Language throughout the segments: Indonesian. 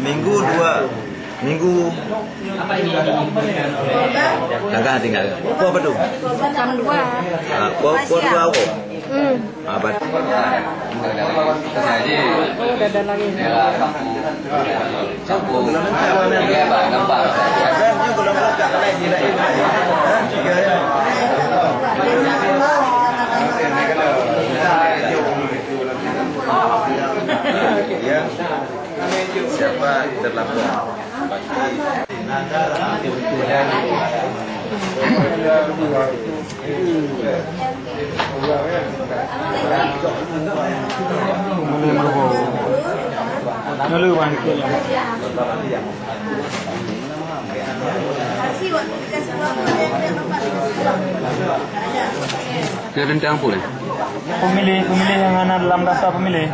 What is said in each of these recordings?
Minggu 2 minggu. Kakak tinggal. Apa tuh? Jam 2. Apa apa? Apa? Udah ada lagi. Ya. Siapa terlapor? Tentang apa? Pemilih yang ada dalam daftar pemilih.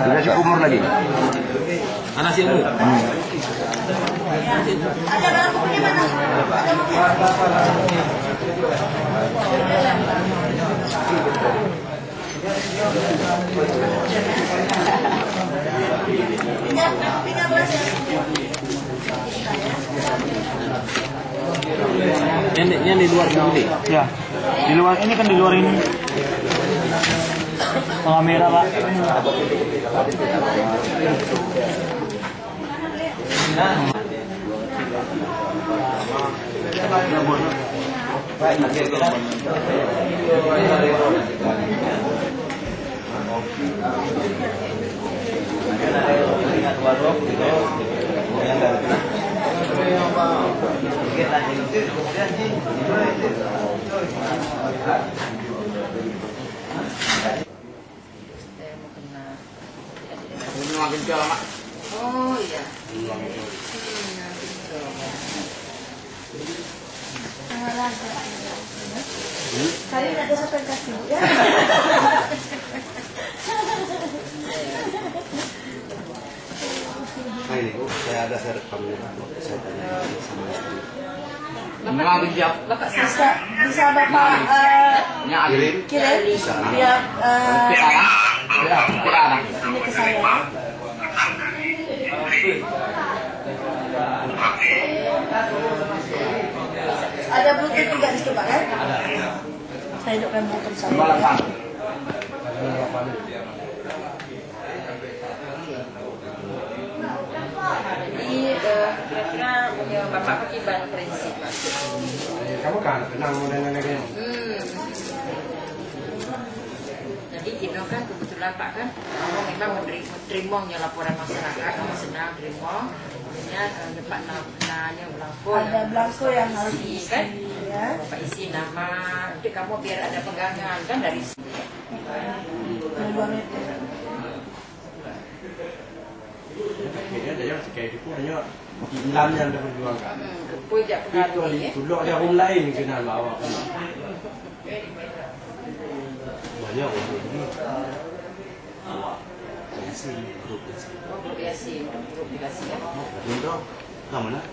Dikasih umur lagi. Anak si umur. Yang di luar ini. Ya, di luar ini kan di luar ini. Tengah merah Pak. Oh iya. Kali ada satu yang kasih. Nah ini saya rekam saya tanya sama istri. Bisa Bapak kirim biar ini ke saya. Ada Bluetooth juga di situ Pak kan? Saya hidupkan Bluetooth saya. Jadi kira-kira punya Bapak Pakiban prinsip. Kamu kan kenal model-modelnya. Jadi kita kan kebetulan Pak kan memang menerima laporan masyarakat, senang terima. Kemudian Pak namanya belangko. Ada belangko yang harus diisi kan? Ya. Bapak isi nama, nanti kamu biar ada pegangan kan dari sini. Kayaknya ada yang kayak itu hanya Ilan yang ada perjuangan. Itu dulu ada orang lain yang kenal awak. Banyak orang ini. Grup Yasin, grup Yasin. Itu, kamu nak?